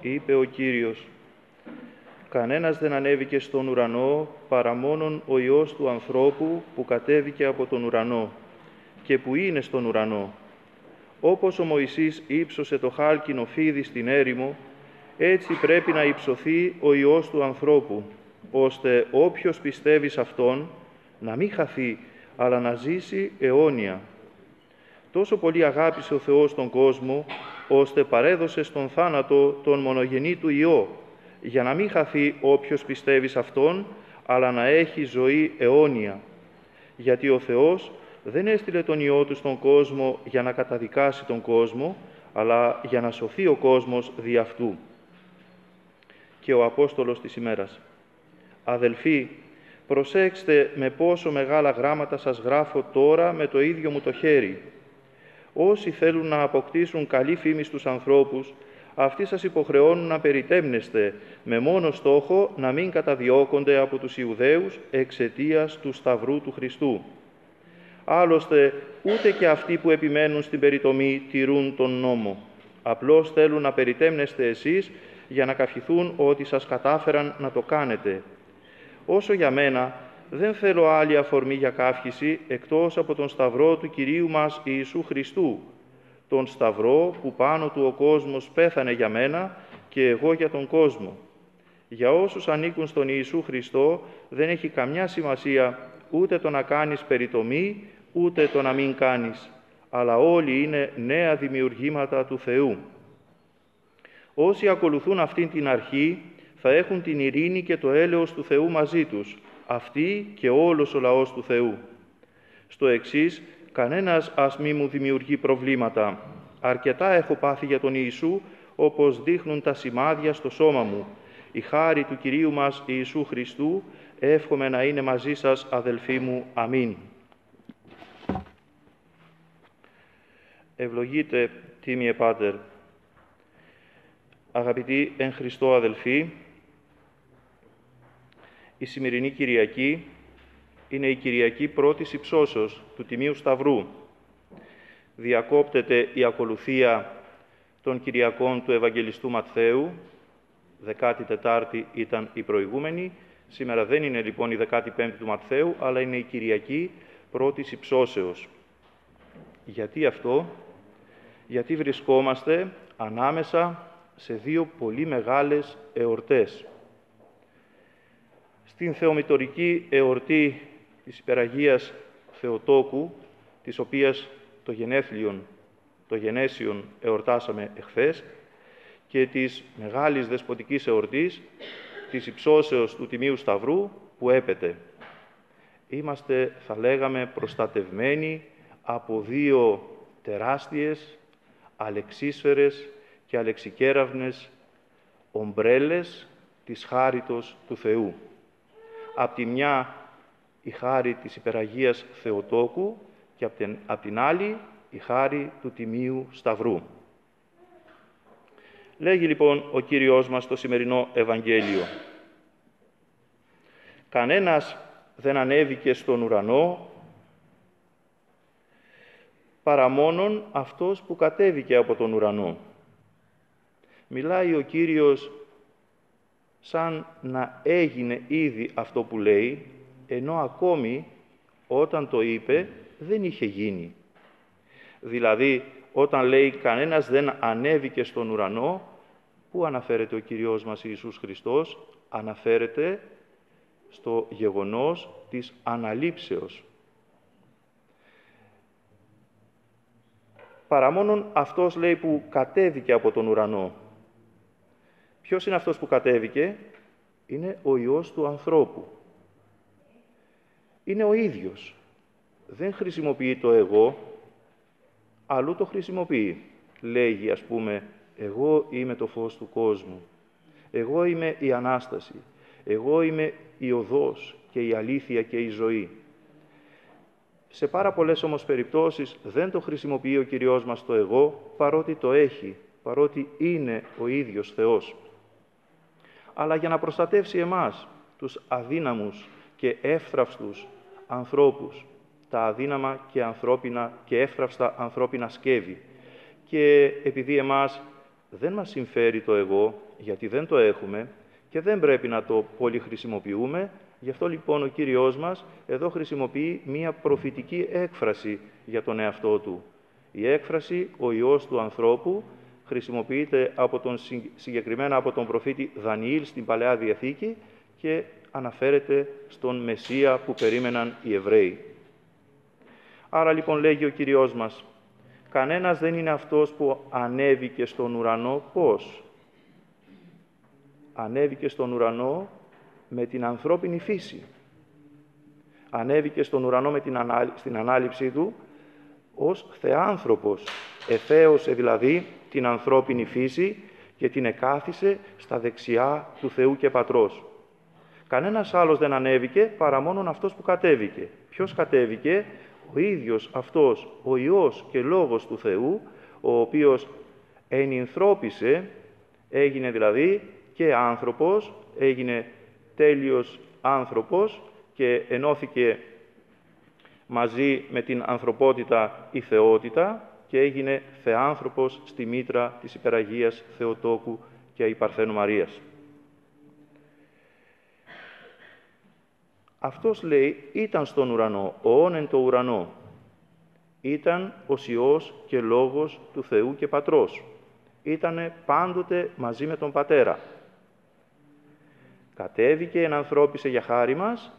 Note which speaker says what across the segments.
Speaker 1: είπε ο Κύριος, «Κανένας δεν ανέβηκε στον ουρανό παρά μόνον ο Υιός του ανθρώπου που κατέβηκε από τον ουρανό και που είναι στον ουρανό. Όπως ο Μωυσής ύψωσε το χάλκινο φίδι στην έρημο, έτσι πρέπει να υψωθεί ο Υιός του ανθρώπου, ώστε όποιος πιστεύει σε Αυτόν να μην χαθεί, αλλά να ζήσει αιώνια. Τόσο πολύ αγάπησε ο Θεός τον κόσμο, ώστε παρέδωσε στον θάνατο τον μονογενή του Υιό, για να μην χαθεί όποιος πιστεύει σε Αυτόν, αλλά να έχει ζωή αιώνια. Γιατί ο Θεός δεν έστειλε τον Υιό Του στον κόσμο για να καταδικάσει τον κόσμο, αλλά για να σωθεί ο κόσμος δι' Αυτού». Και ο Απόστολος της ημέρας. «Αδελφοί, προσέξτε με πόσο μεγάλα γράμματα σας γράφω τώρα με το ίδιο μου το χέρι. Όσοι θέλουν να αποκτήσουν καλή φήμη στους ανθρώπους, αυτοί σας υποχρεώνουν να περιτέμνεστε, με μόνο στόχο να μην καταδιώκονται από τους Ιουδαίους εξαιτίας του Σταυρού του Χριστού. Άλλωστε, ούτε και αυτοί που επιμένουν στην περιτομή τηρούν τον νόμο. Απλώς θέλουν να περιτέμνεστε εσείς για να καυχηθούν ότι σας κατάφεραν να το κάνετε. Όσο για μένα, δεν θέλω άλλη αφορμή για καύχηση εκτός από τον Σταυρό του Κυρίου μας Ιησού Χριστού, τον Σταυρό που πάνω του ο κόσμος πέθανε για μένα και εγώ για τον κόσμο. Για όσους ανήκουν στον Ιησού Χριστό δεν έχει καμιά σημασία ούτε το να κάνεις περιτομή, ούτε το να μην κάνεις, αλλά όλοι είναι νέα δημιουργήματα του Θεού. Όσοι ακολουθούν αυτήν την αρχή θα έχουν την ειρήνη και το έλεος του Θεού μαζί τους, αυτοί και όλος ο λαός του Θεού. Στο εξής, κανένας ας μη μου δημιουργεί προβλήματα. Αρκετά έχω πάθει για τον Ιησού, όπως δείχνουν τα σημάδια στο σώμα μου. Η χάρη του Κυρίου μας Ιησού Χριστού εύχομαι να είναι μαζί σας, αδελφοί μου. Αμήν». Ευλογείτε, τίμιε Πάτερ. Αγαπητοί εν Χριστώ αδελφοί, η σημερινή Κυριακή είναι η Κυριακή πρώτης υψώσεως του Τιμίου Σταυρού. Διακόπτεται η ακολουθία των Κυριακών του Ευαγγελιστού Ματθαίου. 14η ήταν η προηγούμενη. Σήμερα δεν είναι λοιπόν η 15η του Ματθαίου, αλλά είναι η Κυριακή πρώτης υψώσεως. Γιατί αυτό? Γιατί βρισκόμαστε ανάμεσα σε δύο πολύ μεγάλες εορτές. Στην θεομητορική εορτή της Υπεραγίας Θεοτόκου, της οποίας το γενέσιον εορτάσαμε εχθές, και της μεγάλης δεσποτικής εορτής, της υψώσεως του Τιμίου Σταυρού, που έπεται. Είμαστε, θα λέγαμε, προστατευμένοι από δύο τεράστιες, αλεξίσφαιρες και αλεξικέραυνες ομπρέλες της χάριτος του Θεού. Απ' τη μια η χάρη της Υπεραγίας Θεοτόκου και απ' την άλλη η χάρη του Τιμίου Σταυρού. Λέγει λοιπόν ο Κύριος μας στο σημερινό Ευαγγέλιο: «Κανένας δεν ανέβηκε στον ουρανό παρά μόνον αυτός που κατέβηκε από τον ουρανό». Μιλάει ο Κύριος σαν να έγινε ήδη αυτό που λέει, ενώ ακόμη όταν το είπε δεν είχε γίνει. Δηλαδή, όταν λέει «κανένας δεν ανέβηκε στον ουρανό», πού αναφέρεται ο Κύριος μας Ιησούς Χριστός? Αναφέρεται στο γεγονός της αναλήψεως. Παρά μόνον αυτός, λέει, που κατέβηκε από τον ουρανό. Ποιος είναι αυτός που κατέβηκε? Είναι ο Υιός του ανθρώπου. Είναι ο ίδιος. Δεν χρησιμοποιεί το εγώ, αλλού το χρησιμοποιεί. Λέγει, ας πούμε, «Εγώ είμαι το φως του κόσμου. Εγώ είμαι η Ανάσταση. Εγώ είμαι η οδός και η αλήθεια και η ζωή». Σε πάρα πολλές όμως περιπτώσεις δεν το χρησιμοποιεί ο Κυριός μας το εγώ, παρότι το έχει, παρότι είναι ο ίδιος Θεός. Αλλά για να προστατεύσει εμάς, τους αδύναμους και εύθραυστους ανθρώπους, τα αδύναμα και ανθρώπινα και εύθραυστα ανθρώπινα σκεύη. Και επειδή εμάς δεν μας συμφέρει το εγώ, γιατί δεν το έχουμε και δεν πρέπει να το πολύ χρησιμοποιούμε. Γι' αυτό λοιπόν ο Κύριος μας εδώ χρησιμοποιεί μία προφητική έκφραση για τον εαυτό Του. Η έκφραση «ο Υιός του ανθρώπου» χρησιμοποιείται συγκεκριμένα από τον προφήτη Δανιήλ στην Παλαιά Διαθήκη και αναφέρεται στον Μεσσία που περίμεναν οι Εβραίοι. Άρα λοιπόν λέγει ο Κύριος μας, κανένας δεν είναι αυτός που ανέβηκε στον ουρανό. Πώς? Ανέβηκε στον ουρανό με την ανθρώπινη φύση. Ανέβηκε στον ουρανό στην ανάληψή Του ως θεάνθρωπος. Εθέωσε δηλαδή την ανθρώπινη φύση και την εκάθισε στα δεξιά του Θεού και Πατρός. Κανένας άλλος δεν ανέβηκε παρά μόνον αυτός που κατέβηκε. Ποιος κατέβηκε? Ο ίδιος αυτός, ο Υιός και Λόγος του Θεού, ο οποίος ενυνθρώπισε, έγινε δηλαδή και άνθρωπος, έγινε τέλειος άνθρωπος και ενώθηκε μαζί με την ανθρωπότητα η θεότητα και έγινε θεάνθρωπος στη μήτρα της Υπεραγίας Θεοτόκου και η Παρθένου Μαρίας. Αυτός λέει ήταν στον ουρανό, ον εν το ουρανό. Ήταν ο Υιός και Λόγος του Θεού και Πατρός. Ήτανε πάντοτε μαζί με τον Πατέρα. Κατέβηκε, ενανθρώπισε για χάρη μας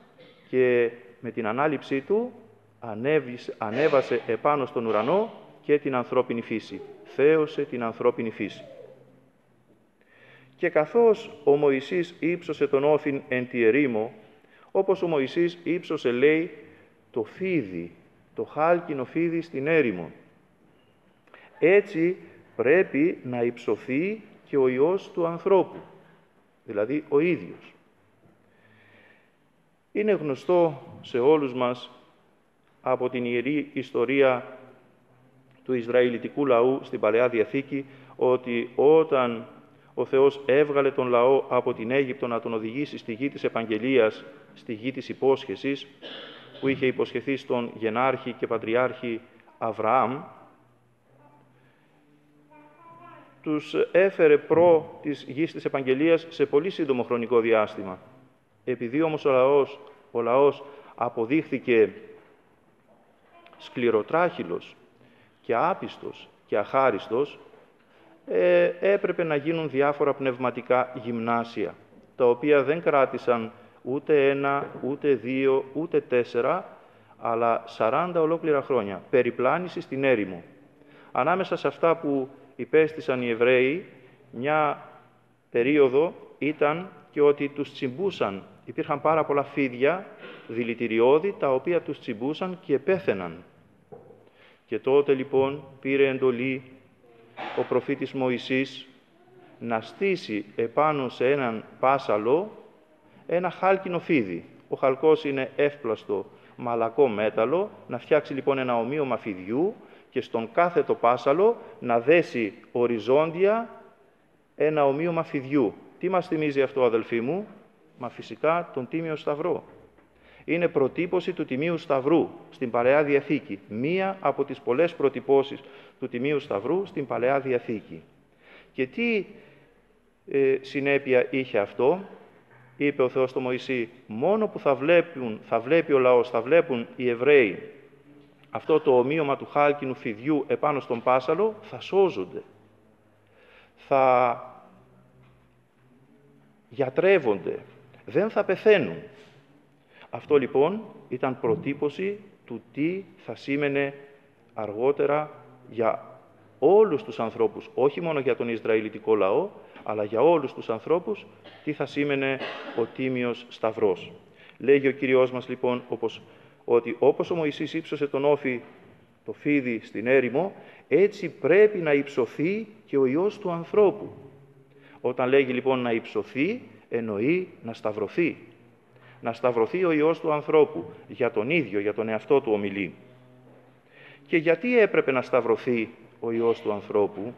Speaker 1: και με την ανάληψή Του ανέβασε επάνω στον ουρανό και την ανθρώπινη φύση. Θέωσε την ανθρώπινη φύση. Και καθώς ο Μωυσής ύψωσε τον όφιν εν τη ερήμο, όπως ο Μωυσής ύψωσε, λέει, το φίδι, το χάλκινο φίδι στην έρημο, έτσι πρέπει να υψωθεί και ο Υιός του ανθρώπου, δηλαδή ο ίδιος. Είναι γνωστό σε όλους μας από την Ιερή Ιστορία του Ισραηλιτικού λαού στην Παλαιά Διαθήκη ότι όταν ο Θεός έβγαλε τον λαό από την Αίγυπτο να τον οδηγήσει στη γη της Επαγγελίας, στη γη της υπόσχεσης, που είχε υποσχεθεί στον γενάρχη και πατριάρχη Αβραάμ, τους έφερε προ της γης της Επαγγελίας σε πολύ σύντομο χρονικό διάστημα. Επειδή όμως ο λαός αποδείχθηκε σκληροτράχυλος και άπιστος και αχάριστος, έπρεπε να γίνουν διάφορα πνευματικά γυμνάσια, τα οποία δεν κράτησαν ούτε 1, ούτε 2, ούτε 4, αλλά 40 ολόκληρα χρόνια, περιπλάνηση στην έρημο. Ανάμεσα σε αυτά που υπέστησαν οι Εβραίοι, μια περίοδο ήταν και ότι τους τσιμπούσαν. Υπήρχαν πάρα πολλά φίδια, δηλητηριώδη, τα οποία τους τσιμπούσαν και πέθαιναν. Και τότε λοιπόν πήρε εντολή ο προφήτης Μωυσής να στήσει επάνω σε έναν πάσαλο ένα χάλκινο φίδι. Ο χαλκός είναι εύπλαστο μαλακό μέταλλο, να φτιάξει λοιπόν ένα ομοίωμα φιδιού και στον κάθετο πάσαλο να δέσει οριζόντια ένα ομοίωμα φιδιού. Τι μας θυμίζει αυτό, αδελφοί μου? Μα φυσικά τον Τίμιο Σταυρό. Είναι προτύπωση του Τιμίου Σταυρού στην Παλαιά Διαθήκη. Μία από τις πολλές προτυπώσεις του Τιμίου Σταυρού στην Παλαιά Διαθήκη. Και τι συνέπεια είχε αυτό? Είπε ο Θεός στο Μωυσή, μόνο που θα βλέπει ο λαός, θα βλέπουν οι Εβραίοι αυτό το ομοίωμα του χάλκινου φιδιού επάνω στον πάσαλο, θα σώζονται. Θα γιατρεύονται. Δεν θα πεθαίνουν. Αυτό λοιπόν ήταν προτύπωση του τι θα σήμαινε αργότερα για όλους τους ανθρώπους, όχι μόνο για τον Ισραηλιτικό λαό, αλλά για όλους τους ανθρώπους, τι θα σήμαινε ο Τίμιος Σταυρός. Λέγει ο Κύριος μας λοιπόν ότι όπως ο Μωυσής ύψωσε τον όφι, το φίδι στην έρημο, έτσι πρέπει να υψωθεί και ο Υιός του ανθρώπου. Όταν λέγει λοιπόν να υψωθεί, εννοεί να σταυρωθεί. Να σταυρωθεί ο Υιός του ανθρώπου, για τον ίδιο, για τον εαυτό του ομιλεί. Και γιατί έπρεπε να σταυρωθεί ο Υιός του ανθρώπου?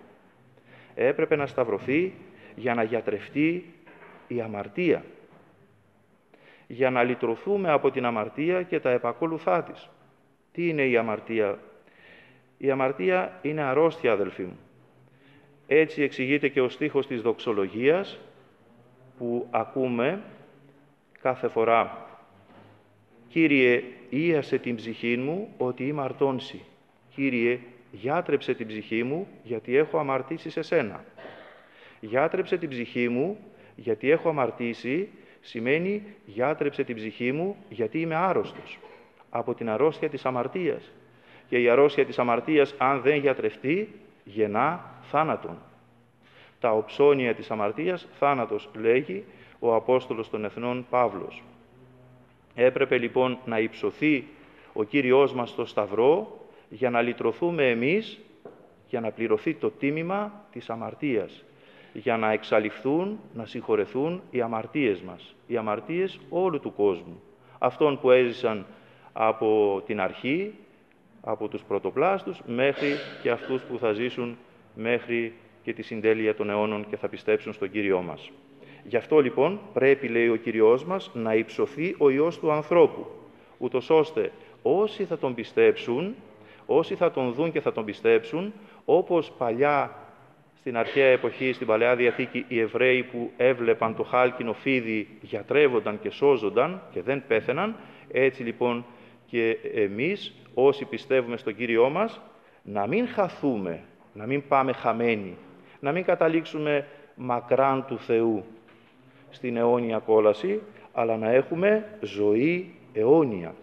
Speaker 1: Έπρεπε να σταυρωθεί για να γιατρευτεί η αμαρτία, για να λυτρωθούμε από την αμαρτία και τα επακόλουθά της. Τι είναι η αμαρτία? Η αμαρτία είναι αρρώστια, αδελφοί μου. Έτσι εξηγείται και ο στίχος της δοξολογίας που ακούμε κάθε φορά. «Κύριε, ίασε την ψυχή μου, ότι είμαι αρτώνση. Κύριε, γιάτρεψε την ψυχή μου, γιατί έχω αμαρτήσει σε σένα». Γιάτρεψε την ψυχή μου, γιατί έχω αμαρτήσει, σημαίνει γιάτρεψε την ψυχή μου, γιατί είμαι άρρωστος από την αρρώστια της αμαρτίας. Και η αρρώστια της αμαρτίας, αν δεν γιατρευτεί, γεννά θάνατον. Τα οψώνια της αμαρτίας, θάνατος, λέγει ο Απόστολος των Εθνών Παύλος. Έπρεπε λοιπόν να υψωθεί ο Κύριος μας στο Σταυρό για να λυτρωθούμε εμείς, για να πληρωθεί το τίμημα της αμαρτίας, για να εξαλειφθούν, να συγχωρεθούν οι αμαρτίες μας, οι αμαρτίες όλου του κόσμου, αυτών που έζησαν από την αρχή, από τους πρωτοπλάστους, μέχρι και αυτούς που θα ζήσουν μέχρι και τη συντέλεια των αιώνων και θα πιστέψουν στον Κύριό μας. Γι' αυτό λοιπόν πρέπει, λέει ο Κύριος μας, να υψωθεί ο Υιός του ανθρώπου, ούτως ώστε όσοι θα τον πιστέψουν, όσοι θα τον δουν και θα τον πιστέψουν, όπως παλιά στην αρχαία εποχή, στην Παλαιά Διαθήκη, οι Εβραίοι που έβλεπαν το χάλκινο φίδι γιατρεύονταν και σώζονταν και δεν πέθαιναν, έτσι λοιπόν και εμείς όσοι πιστεύουμε στον Κύριό μας, να μην χαθούμε, να μην πάμε χαμένοι, να μην καταλήξουμε μακράν του Θεού στην αιώνια κόλαση, αλλά να έχουμε ζωή αιώνια,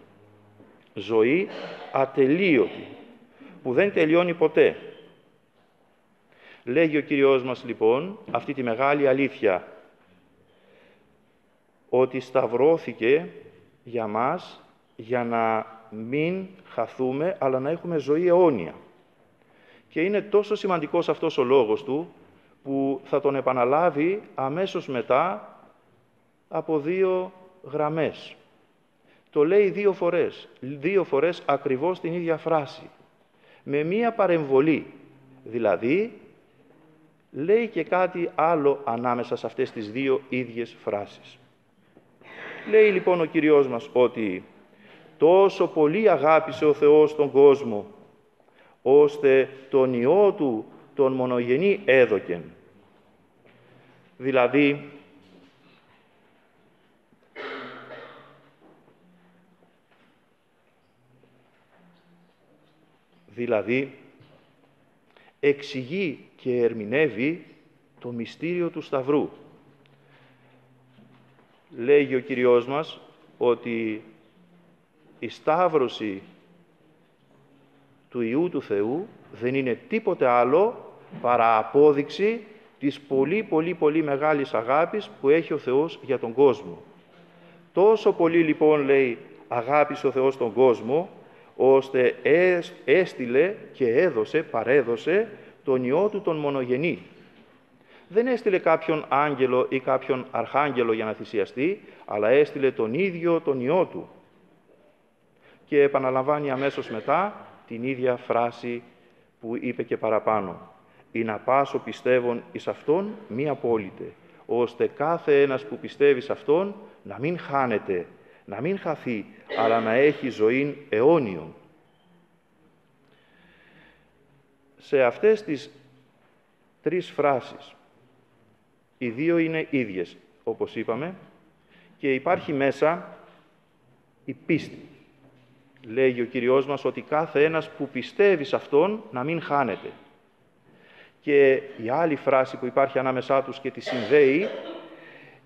Speaker 1: ζωή ατελείωτη, που δεν τελειώνει ποτέ. Λέγει ο Κύριος μας λοιπόν αυτή τη μεγάλη αλήθεια, ότι σταυρώθηκε για μας για να μην χαθούμε, αλλά να έχουμε ζωή αιώνια. Και είναι τόσο σημαντικός αυτός ο λόγος του, που θα τον επαναλάβει αμέσως μετά από 2 γραμμές. Το λέει 2 φορές ακριβώς την ίδια φράση, με μία παρεμβολή, δηλαδή λέει και κάτι άλλο ανάμεσα σε αυτές τις 2 ίδιες φράσεις. Λέει λοιπόν ο Κύριος μας ότι τόσο πολύ αγάπησε ο Θεός τον κόσμο, ώστε τον Υιό Του τον μονογενή έδωκεν. Δηλαδή εξηγεί και ερμηνεύει το μυστήριο του Σταυρού. Λέγει ο Κύριος μας ότι η σταύρωση του Υιού του Θεού δεν είναι τίποτε άλλο παρά απόδειξη της πολύ μεγάλης αγάπης που έχει ο Θεός για τον κόσμο. Τόσο πολύ λοιπόν, λέει, αγάπησε ο Θεός τον κόσμο, ώστε έστειλε και παρέδωσε τον Υιό Του τον μονογενή. Δεν έστειλε κάποιον άγγελο ή κάποιον αρχάγγελο για να θυσιαστεί, αλλά έστειλε τον ίδιο τον Υιό Του. Και επαναλαμβάνει αμέσως μετά την ίδια φράση που είπε και παραπάνω. «Ή να πάσω πιστεύων εις Αυτόν μη απόλυτε, ώστε κάθε ένας που πιστεύει σε Αυτόν να μην χάνεται, να μην χαθεί, αλλά να έχει ζωήν αιώνιον». Σε αυτές τις 3 φράσεις, οι 2 είναι ίδιες, όπως είπαμε, και υπάρχει μέσα η πίστη. Λέγει ο Κύριος μας ότι κάθε ένας που πιστεύει σε Αυτόν να μην χάνεται. Και η άλλη φράση που υπάρχει ανάμεσά τους και τη συνδέει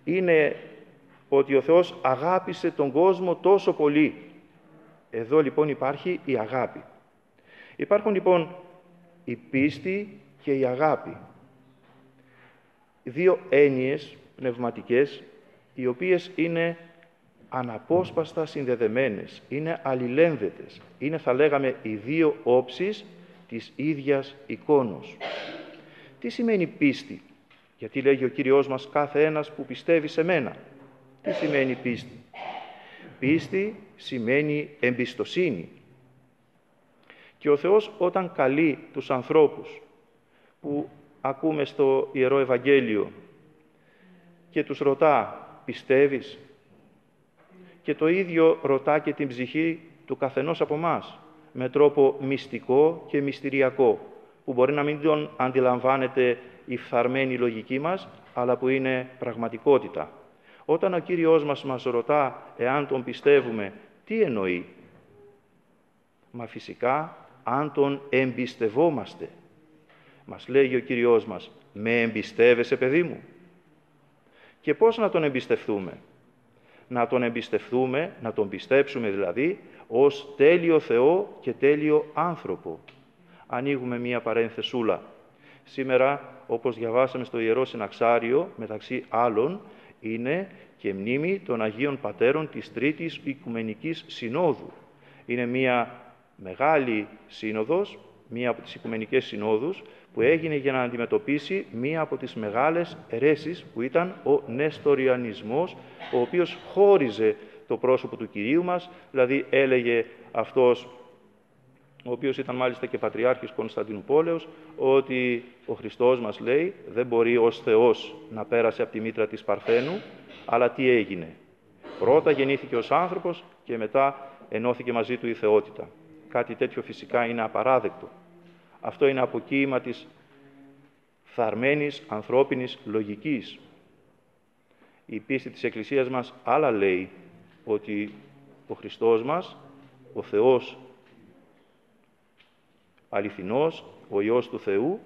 Speaker 1: είναι ότι ο Θεός αγάπησε τον κόσμο τόσο πολύ. Εδώ λοιπόν υπάρχει η αγάπη. Υπάρχουν λοιπόν η πίστη και η αγάπη. 2 έννοιες πνευματικές, οι οποίες είναι αναπόσπαστα συνδεδεμένες, είναι αλληλένδετες. Είναι, θα λέγαμε, οι 2 όψεις της ίδιας εικόνος. Τι σημαίνει πίστη? Γιατί λέγει ο Κύριος μας κάθε ένας που πιστεύει σε μένα. Τι σημαίνει πίστη? Πίστη σημαίνει εμπιστοσύνη. Και ο Θεός όταν καλεί τους ανθρώπους που ακούμε στο Ιερό Ευαγγέλιο και τους ρωτά «Πιστεύεις?» και το ίδιο ρωτά και την ψυχή του καθενός από μας με τρόπο μυστικό και μυστηριακό, που μπορεί να μην τον αντιλαμβάνεται η φθαρμένη λογική μας, αλλά που είναι πραγματικότητα. Όταν ο Κύριος μας ρωτά εάν τον πιστεύουμε, τι εννοεί? Μα φυσικά, αν τον εμπιστευόμαστε. Μας λέει ο Κύριος μας, με εμπιστεύεσαι, παιδί μου? Και πώς να τον εμπιστευτούμε? Να τον εμπιστευτούμε, να τον πιστέψουμε δηλαδή, ως τέλειο Θεό και τέλειο άνθρωπο. Ανοίγουμε μία παρένθεσούλα. Σήμερα, όπως διαβάσαμε στο Ιερό Συναξάριο, μεταξύ άλλων, είναι και μνήμη των Αγίων Πατέρων της Τρίτης Οικουμενικής Συνόδου. Είναι μία μεγάλη σύνοδος, μία από τις Οικουμενικές Συνόδους, που έγινε για να αντιμετωπίσει μία από τις μεγάλες αιρέσεις που ήταν ο Νεστοριανισμός, ο οποίος χώριζε το πρόσωπο του Κυρίου μας, δηλαδή έλεγε αυτός, ο οποίος ήταν μάλιστα και Πατριάρχης Κωνσταντινουπόλεως, ότι ο Χριστός μας, λέει, δεν μπορεί ως Θεός να πέρασε από τη μήτρα της Παρθένου, αλλά τι έγινε? Πρώτα γεννήθηκε ως άνθρωπος και μετά ενώθηκε μαζί του η θεότητα. Κάτι τέτοιο φυσικά είναι απαράδεκτο. Αυτό είναι αποκοίημα της φθαρμένης ανθρώπινης λογικής. Η πίστη της Εκκλησίας μας άλλα λέει, ότι ο Χριστός μας, ο Θεός αληθινός, ο Υιός του Θεού,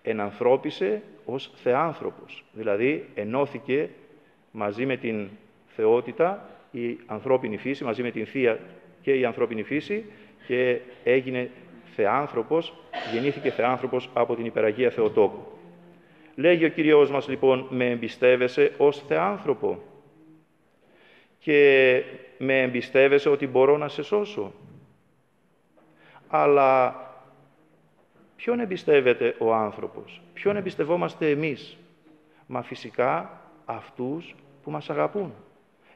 Speaker 1: ενανθρώπισε ως θεάνθρωπος. Δηλαδή ενώθηκε μαζί με την θεότητα η ανθρώπινη φύση, μαζί με την Θεία και η ανθρώπινη φύση, και έγινε θεάνθρωπος, γεννήθηκε θεάνθρωπος από την Υπεραγία Θεοτόκου. Λέγει ο Κύριος μας λοιπόν, με εμπιστεύεσαι ως θεάνθρωπο και με εμπιστεύεσαι ότι μπορώ να σε σώσω? Αλλά ποιον εμπιστεύεται ο άνθρωπος? Ποιον εμπιστευόμαστε εμείς? Μα φυσικά αυτούς που μας αγαπούν.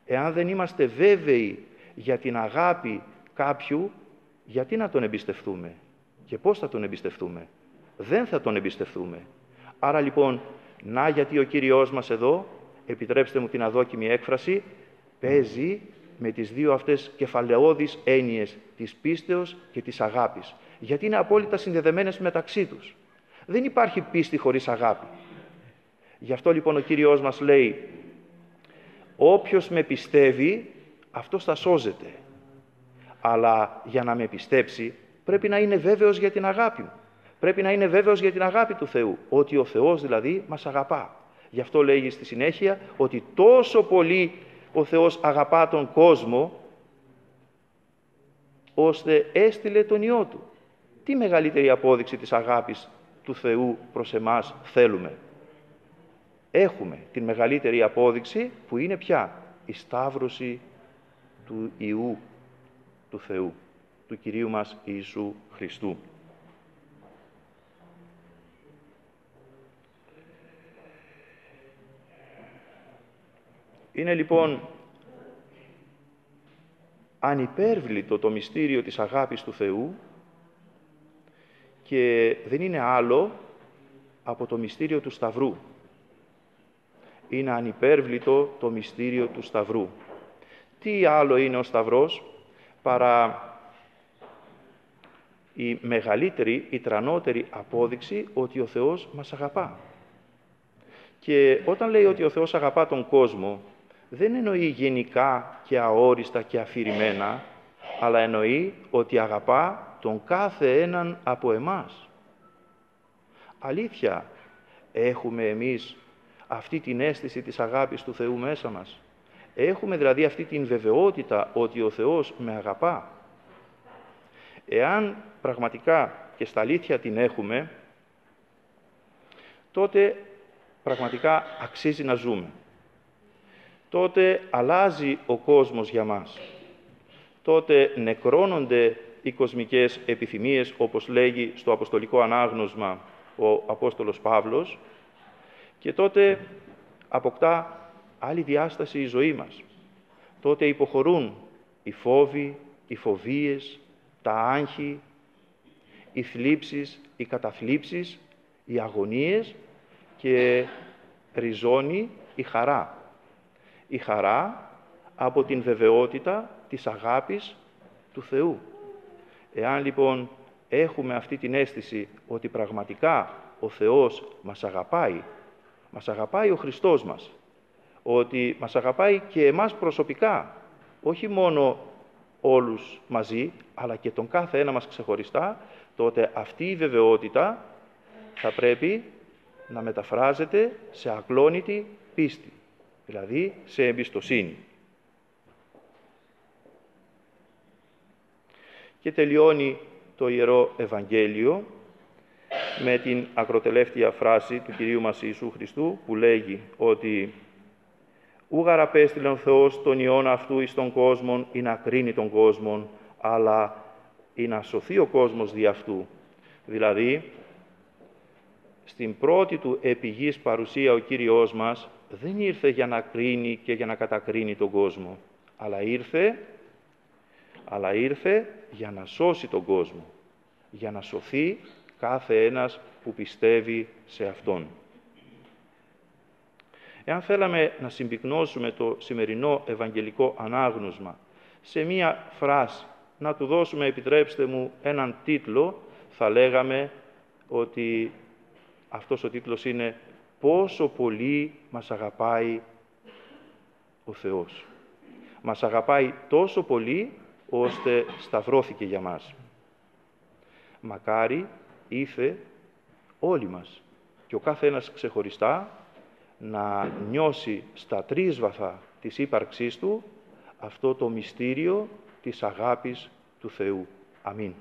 Speaker 1: Εάν δεν είμαστε βέβαιοι για την αγάπη κάποιου, γιατί να τον εμπιστευτούμε? Και πώς θα τον εμπιστευτούμε? Δεν θα τον εμπιστευτούμε. Άρα λοιπόν, να γιατί ο Κύριος μας εδώ, επιτρέψτε μου την αδόκιμη έκφραση, παίζει με τις δύο αυτές κεφαλαιώδεις έννοιες της πίστεως και της αγάπης. Γιατί είναι απόλυτα συνδεδεμένες μεταξύ τους. Δεν υπάρχει πίστη χωρίς αγάπη. Γι' αυτό λοιπόν ο Κύριος μας λέει, όποιος με πιστεύει, αυτός θα σώζεται. Αλλά για να με πιστέψει, πρέπει να είναι βέβαιος για την αγάπη μου. Πρέπει να είναι βέβαιος για την αγάπη του Θεού, ότι ο Θεός δηλαδή μας αγαπά. Γι' αυτό λέγει στη συνέχεια ότι τόσο πολύ ο Θεός αγαπά τον κόσμο, ώστε έστειλε τον Υιό Του. Τι μεγαλύτερη απόδειξη της αγάπης του Θεού προς εμάς θέλουμε? Έχουμε την μεγαλύτερη απόδειξη που είναι ποια? Η σταύρωση του Υιού του Θεού, του Κυρίου μας Ιησού Χριστού. Είναι λοιπόν ανυπέρβλητο το μυστήριο της αγάπης του Θεού και δεν είναι άλλο από το μυστήριο του Σταυρού. Είναι ανυπέρβλητο το μυστήριο του Σταυρού. Τι άλλο είναι ο Σταυρός παρά η μεγαλύτερη, η τρανότερη απόδειξη ότι ο Θεός μας αγαπά. Και όταν λέει ότι ο Θεός αγαπά τον κόσμο, δεν εννοεί γενικά και αόριστα και αφηρημένα, αλλά εννοεί ότι αγαπά τον κάθε έναν από εμάς. Αλήθεια, έχουμε εμείς αυτή την αίσθηση της αγάπης του Θεού μέσα μας? Έχουμε δηλαδή αυτή την βεβαιότητα ότι ο Θεός με αγαπά? Εάν πραγματικά και στα αλήθεια την έχουμε, τότε πραγματικά αξίζει να ζούμε. Τότε αλλάζει ο κόσμος για μας. Τότε νεκρώνονται οι κοσμικές επιθυμίες, όπως λέγει στο Αποστολικό Ανάγνωσμα ο Απόστολος Παύλος, και τότε αποκτά άλλη διάσταση η ζωή μας. Τότε υποχωρούν οι φόβοι, οι φοβίες, τα άγχη, οι θλίψεις, οι καταθλίψεις, οι αγωνίες και ριζώνει η χαρά. Η χαρά από την βεβαιότητα της αγάπης του Θεού. Εάν λοιπόν έχουμε αυτή την αίσθηση ότι πραγματικά ο Θεός μας αγαπάει ο Χριστός μας, ότι μας αγαπάει και εμάς προσωπικά, όχι μόνο όλους μαζί, αλλά και τον κάθε ένα μας ξεχωριστά, τότε αυτή η βεβαιότητα θα πρέπει να μεταφράζεται σε ακλόνητη πίστη, δηλαδή σε εμπιστοσύνη. Και τελειώνει το Ιερό Ευαγγέλιο με την ακροτελεύτια φράση του Κυρίου μας Ιησού Χριστού, που λέγει ότι «Ούγαρ απέστειλεν ο Θεός τον Υιόν αυτού εις τον κόσμον ή να κρίνει τον κόσμον, αλλά ή να σωθεί ο κόσμος δι' αυτού». Δηλαδή, στην πρώτη του επιγής παρουσία ο Κύριος μας δεν ήρθε για να κρίνει και για να κατακρίνει τον κόσμο, αλλά ήρθε για να σώσει τον κόσμο, για να σωθεί κάθε ένας που πιστεύει σε Αυτόν. Εάν θέλαμε να συμπυκνώσουμε το σημερινό Ευαγγελικό ανάγνωσμα σε μία φράση, να του δώσουμε, επιτρέψτε μου, έναν τίτλο, θα λέγαμε ότι αυτός ο τίτλος είναι «Πόσο πολύ μας αγαπάει ο Θεός». Μας αγαπάει τόσο πολύ, ώστε σταυρώθηκε για μας. Μακάρι ήθε όλοι μας και ο κάθε ένας ξεχωριστά να νιώσει στα τρίσβαθα της ύπαρξής του αυτό το μυστήριο της αγάπης του Θεού. Αμήν.